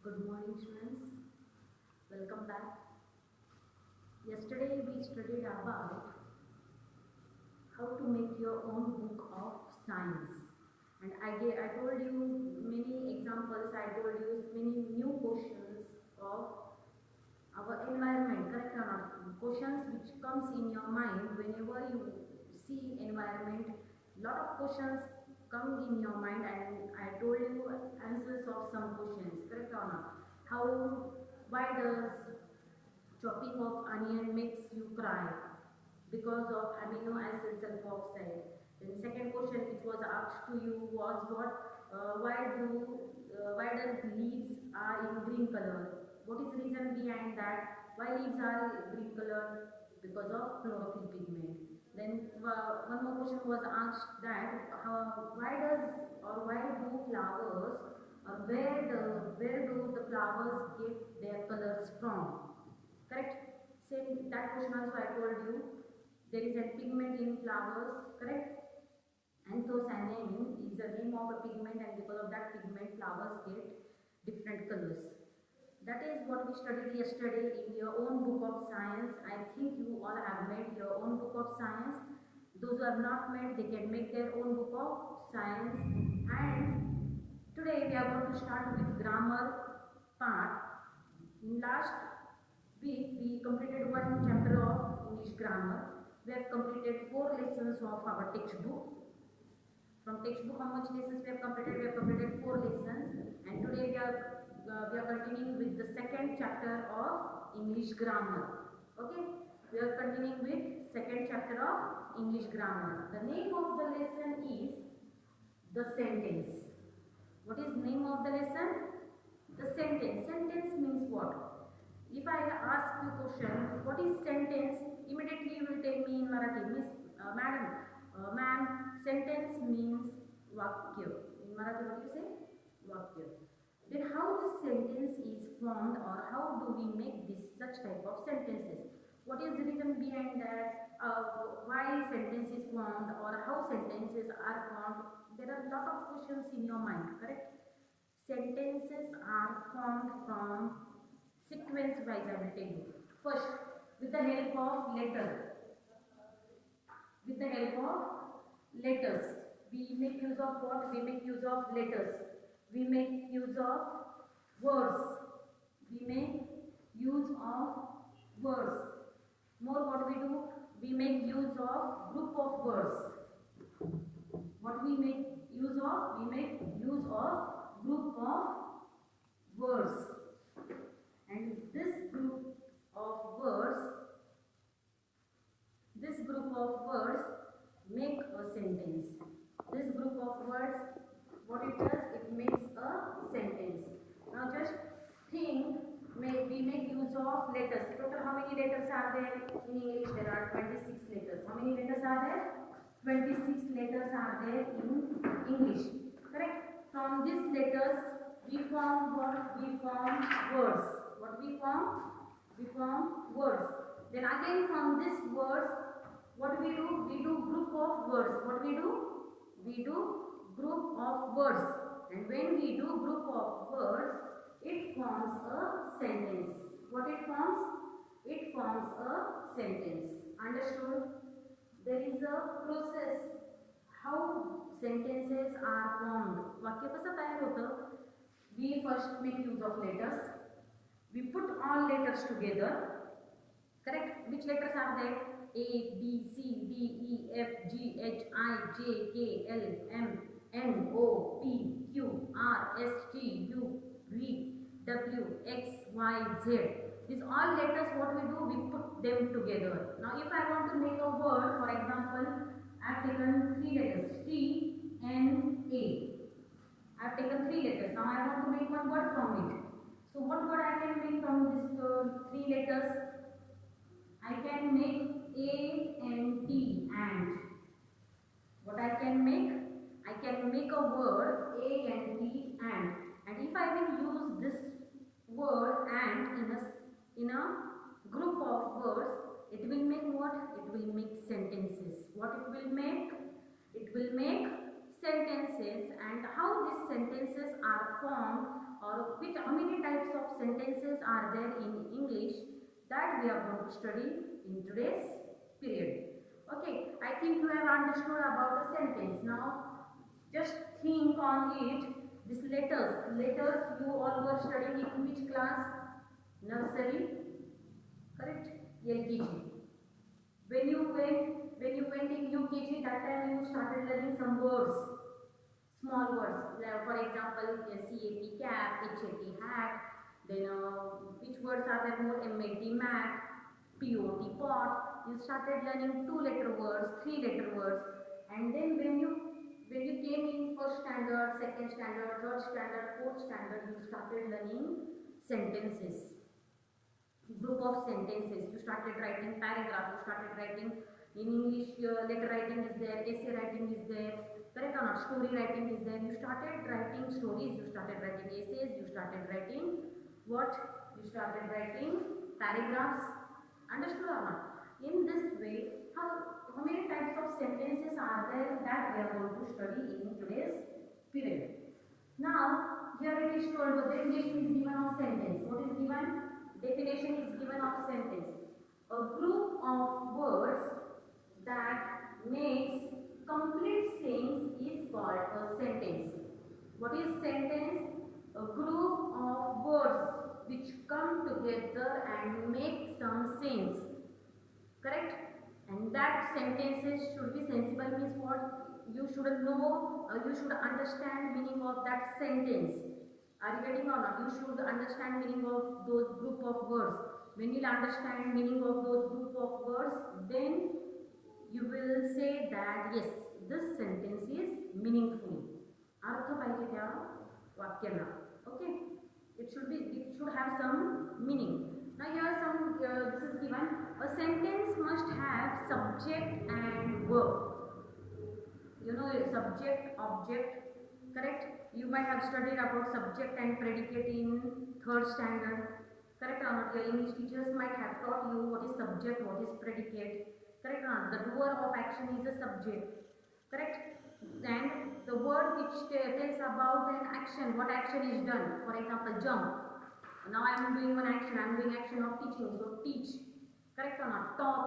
Good morning, students. Welcome back. Yesterday we studied about how to make your own book of science, and I told you many examples. I told you many new questions of our environment. Correct or not? Questions which comes in your mind whenever you see environment. Lot of questions come in your mind, and I told you answers of some questions. Correct or not? How? Why does chopping of onion makes you cry? Because of amino acid sulfoxide. Then second question which was asked to you was what? Why does leaves are in green color? What is the reason behind that? Why leaves are green color? Because of chlorophyll pigment. Then one more question was asked that why do flowers or where do the flowers get their colors from? Correct? Same that question also I told you. There is a pigment in flowers, correct? Anthocyanin is the name of a pigment, and because of that pigment flowers get different colors. That is what we studied yesterday in your own book of science. I think you all have made your own book of science. Those who have not made, they can make their own book of science. And today we are going to start with grammar part. In last week we completed one chapter of English grammar. We have completed 4 lessons of our textbook. From textbook, how much lessons we have completed? We have completed 4 lessons, and today we are continuing with the second chapter of English grammar. Okay, we are continuing with second chapter of English grammar. The name of the lesson is the sentence. What is name of the lesson? The sentence. Sentence means what? If I ask you question, what is sentence? Immediately you will tell me in Marathi, Miss, ma'am, sentence means vakya. In Marathi, what do you say? Vakya. Then how this sentence is formed, or how do we make this such type of sentences? What is the reason behind that? Why sentence is formed, or how sentences are formed? There are a lot of questions in your mind, correct? Sentences are formed from sequence wise. I will tell you. First, with the help of letter. With the help of letters. We make use of what? We make use of letters. We make use of words. We make use of words. More what we do? We make use of group of words. What we make use of? We make use of group of words. And this group of words make a sentence. This group of words, what it does, it makes a sentence. Now just think, we make use of letters. Total how many letters are there in English? There are 26 letters. How many letters are there? 26 letters are there in English. Correct? From these letters, we form what? We form words. What we form? We form words. Then again from these words, what we do? We do group of words. What we do? We do group of words. And when we do group of words, it forms a sentence. What it forms? It forms a sentence. Understood? There is a process how sentences are formed. वाक्य कसं तयार होतं? We first make use of letters. We put all letters together. Correct? Which letters are there? A, B, C, D, E, F, G, H, I, J, K, L, M, N, O, P, Q, R, S, T, U, V, W, X, Y, Z. These all letters, what we do? We put them together. Now if I want to make a word, for example, I have taken 3 letters, T, N, A. I have taken 3 letters. Now I want to make one word from it. So what word I can make from these 3 letters? I can make A and T, and. What I can make? I can make a word A and T, and. And if I will use this word and in a group of words, it will make what? It will make sentences. What it will make? It will make sentences. And how these sentences are formed, or which how many types of sentences are there in English, that we are going to study in today's period. Okay, I think you have understood about the sentence. Now just think on it. This letters you all were studying in which class? Nursery, correct? LKG. When you went in UKG, that time you started learning some words, small words. Like for example, CAT cap, HAT hat. Then which words are there more? MAT mat, POT pot. You started learning 2-letter words, 3-letter words, and then when you came in first standard, second standard, third standard, fourth standard, you started learning sentences, group of sentences. You started writing paragraph, you started writing in English, letter writing is there, essay writing is there, correct or not? Story writing is there. You started writing stories, you started writing essays, you started writing what? You started writing paragraphs. Understood or not? In this way, how many types of sentences are there that we are going to study in today's period. Now, here it is told the definition is given of sentence. What is given? Definition is given of sentence. A group of words that makes complete sense is called a sentence. What is sentence? A group of words which come together and make some sense. Correct? And that sentences should be sensible means what? You should know, you should understand meaning of that sentence. Are you getting or not? You should understand meaning of those group of words. When you understand meaning of those group of words, then you will say that yes, this sentence is meaningful. अर्थ पाहिजे त्या वाक्याला. Okay? It should have some meaning. Now here this is given. A sentence must have subject and verb. You know subject, object, correct? You might have studied about subject and predicate in 3rd standard, correct or not? Your English teachers might have taught you what is subject, what is predicate, correct or not? The doer of action is a subject, correct? And the word which tells about an action, what action is done. For example, jump. Now I am doing one action, I am doing action of teaching, so teach, correct or not? Talk,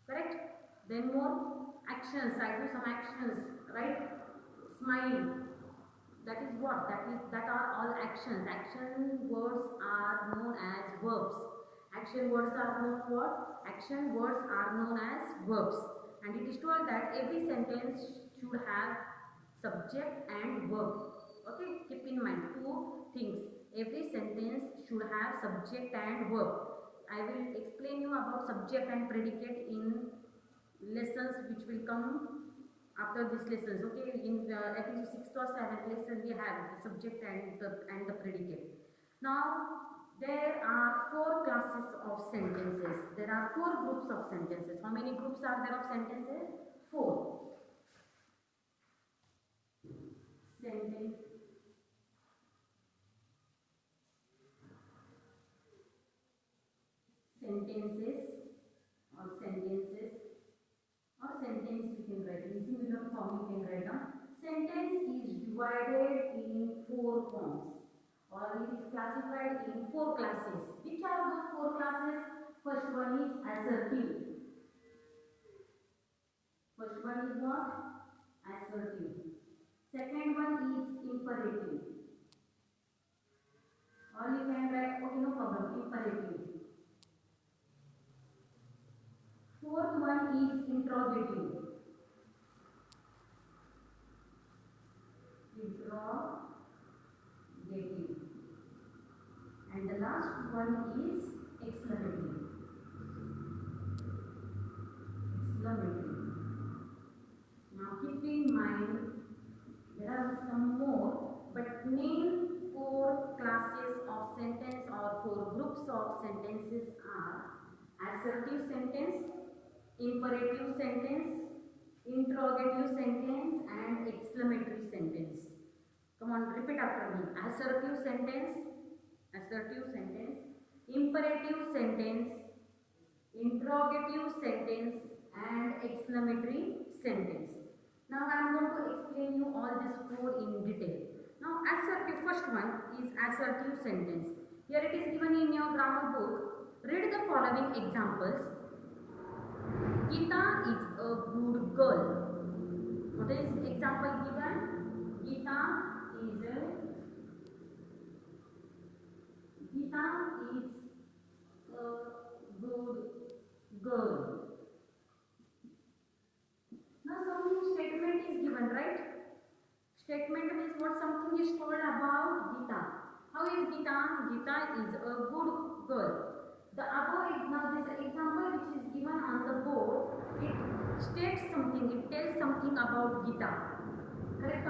correct? Then more actions, I do some actions, right? Smile, that is what? That are all actions. Action words are known as verbs. Action words are known what? Action words are known as verbs. And it is told that every sentence should have subject and verb. Okay, keep in mind 2 things. Every sentence should have subject and verb. I will explain you about subject and predicate in lessons which will come after these lessons. Okay, in I think 6th or 7th lesson we have the subject and the predicate. Now there are 4 classes of sentences. There are 4 groups of sentences. How many groups are there of sentences? 4. Sentences or sentence you can write in similar form. You can write down. Sentence is divided in 4 forms, or it is classified in 4 classes. Which are those 4 classes? First one is assertive. First one is what? Assertive. Second one is imperative. Or you can write, okay, no problem, imperative. Fourth one is interrogative. And the last one is exclamatory. Now keep in mind there are some more, but main 4 classes of sentence or 4 groups of sentences are assertive sentence, imperative sentence, interrogative sentence, and exclamatory sentence. Come on, repeat after me. Assertive sentence, imperative sentence, interrogative sentence, and exclamatory sentence. Now I am going to explain you all these 4 in detail. Now assertive assertive, first one is assertive sentence. Here it is given in your grammar book. Read the following examples. Geeta is a good girl. What is example given? Geeta is a good girl. Now some statement is given, right? Statement means what something is told about Geeta. How is Geeta? Geeta is a good girl. The above, now this example which is given on the board, it states something, it tells something about Geeta. Correct?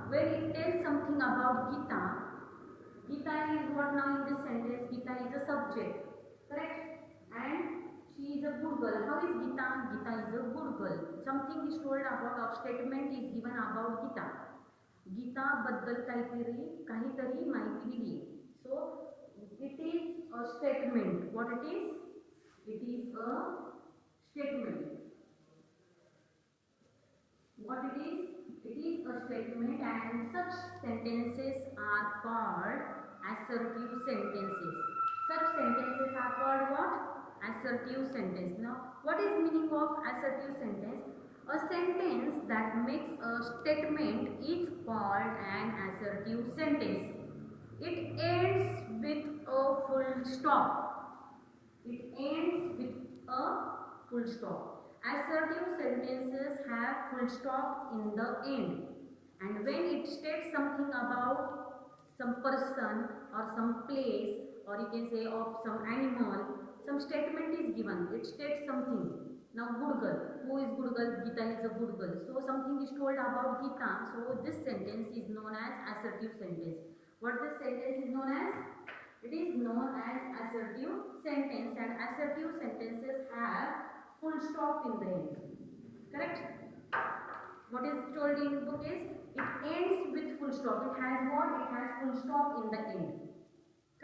When it tells something about Geeta, Geeta is what now in this sentence? Geeta is a subject. Correct? And she is a good girl. How is Geeta? Geeta is a good girl. Something is told about, or statement is given about Geeta. Gita बद्दल काहीतरी माहिती दिली. So it is a statement. What it is? It is a statement. What it is? It is a statement, and such sentences are called assertive sentences. Such sentences are called what? Assertive sentence. Now, what is meaning of assertive sentence? A sentence that makes a statement is called an assertive sentence. It ends with a full stop. It ends with a full stop. Assertive sentences have full stop in the end. And when it states something about some person or some place, or you can say of some animal, some statement is given. It states something. Now, good girl. Who is good girl? Geeta is a good girl. So, something is told about Geeta. So, this sentence is known as assertive sentence. What this sentence is known as? It is known as assertive sentence, and assertive sentences have full stop in the end. Correct? What is told in the book is it ends with full stop. It has what? It has full stop in the end.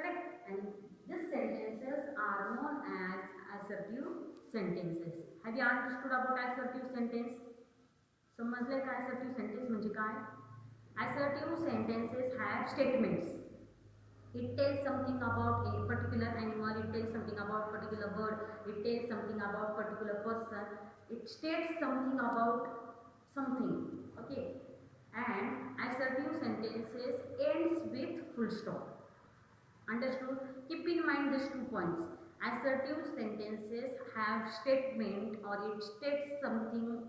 Correct? And these sentences are known as assertive sentences. Have you understood about assertive sentence? समजले का assertive sentence म्हणजे काय? Assertive sentences have statements. It tells something about a particular animal, it tells something about particular bird, it tells something about particular person, it states something about something. Okay? And assertive sentences ends with full stop. Understood? Keep in mind these 2 points. Assertive sentences have statement, or it states something.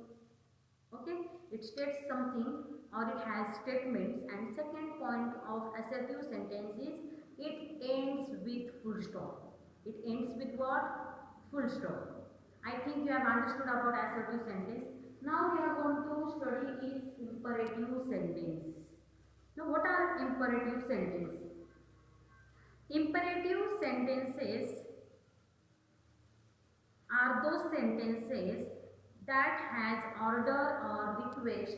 Okay? It states something or it has statements. And second point of assertive sentence is it ends with full stop. It ends with what? Full stop. I think you have understood about assertive sentence. Now we are going to study is imperative sentence. Now what are imperative sentences? Imperative sentences are those sentences that has order or request.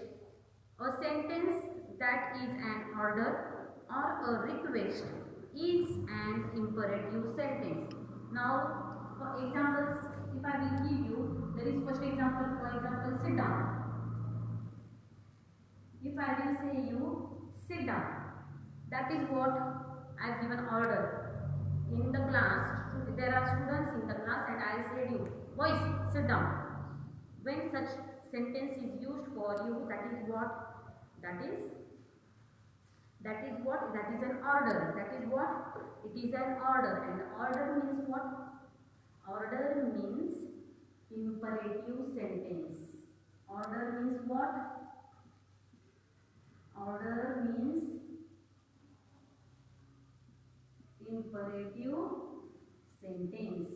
A sentence that is an order or a request is an imperative sentence. Now, for examples, if I will give you, there is first example, for example, sit down. If I will say you, sit down, that is what I have given order. In the class, there are students in the class and I said you, boys, sit down. When such sentence is used for you, that is what? That is what? That is an order. That is what? It is an order. And order means what? Order means imperative sentence. Order means what? Order means imperative sentence.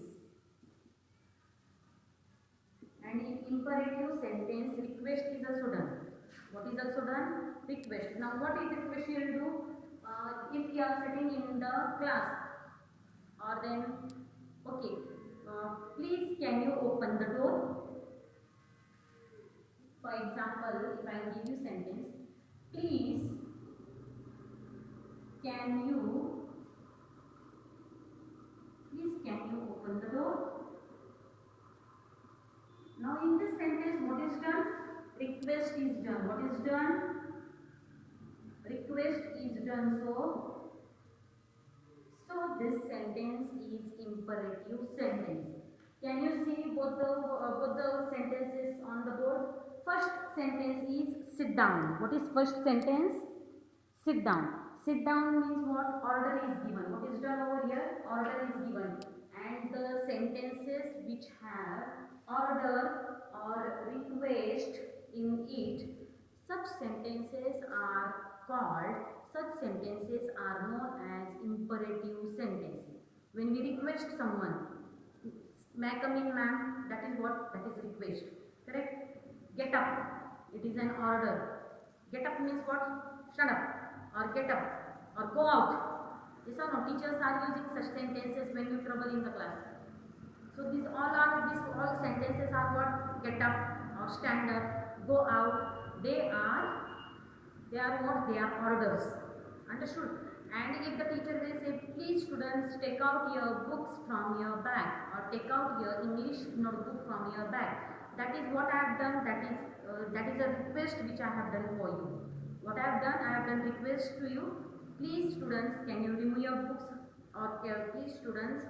And in imperative sentence, request is also done. What is also done? Request. Now, what is request you will do? If you are sitting in the class, or then, okay, please can you open the door? For example, if I give you sentence, please can you open the door? Now in this sentence, what is done? Request is done. What is done? Request is done. So this sentence is imperative sentence. Can you see both the sentences on the board? First sentence is sit down. What is first sentence? Sit down. Sit down means what? Order is given. What is done over here? Order is given. And the sentences which have order or request in it, such sentences known as imperative sentences. When we request someone, may I come in, ma'am? That is what? That is request. Correct? Get up. It is an order. Get up means what? Shut up. Or get up. Or go out. Yes or no? Teachers are using such sentences when you trouble in the class. So these all sentences are what? Get up or stand up, go out. They are what? They are orders. Understood? And if the teacher will say, please students take out your books from your bag or take out your English notebook from your bag, that is what I have done. That is a request which I have done for you. What I have done, I have done request to you. Please students, can you remove your books, or please students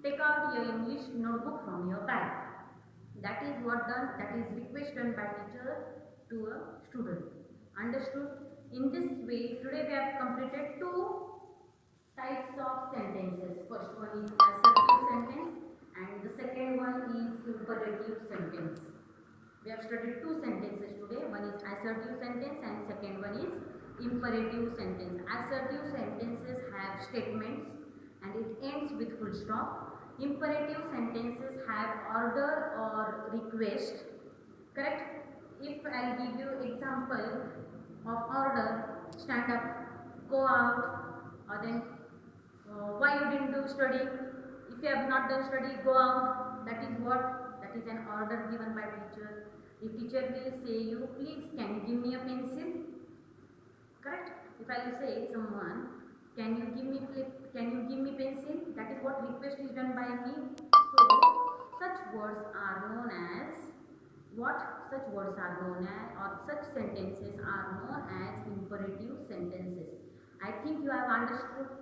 take out your English notebook from your bag. That is what done. That is request done by teacher to a student. Understood? In this way, today we have completed two types of sentences. First one is assertive sentence and the second one is imperative sentence. We have studied two sentences today. One is assertive sentence and second one is imperative sentence. Assertive sentences have statements and it ends with full stop. Imperative sentences have order or request. Correct? If I give you example of order, stand up, go out, or then why you didn't do study? If you have not done study, go out. That is what? That is an order given by teacher. If teacher will say you, please can you give me a pencil? Correct? If I will say someone, can you give me pencil? That is what request is done by me. So such words are known as what? Such words are known as, or such sentences are known as imperative sentences. I think you have understood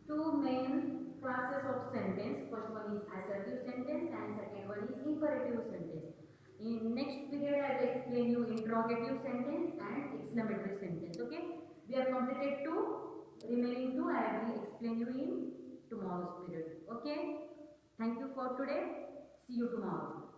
two main classes of sentence. First one is assertive sentence and second one is imperative sentence. In next period I will explain you interrogative sentence and exclamatory sentence. Okay? We have completed two. Remaining two I will explain you in tomorrow's period. Okay? Thank you for today. See you tomorrow.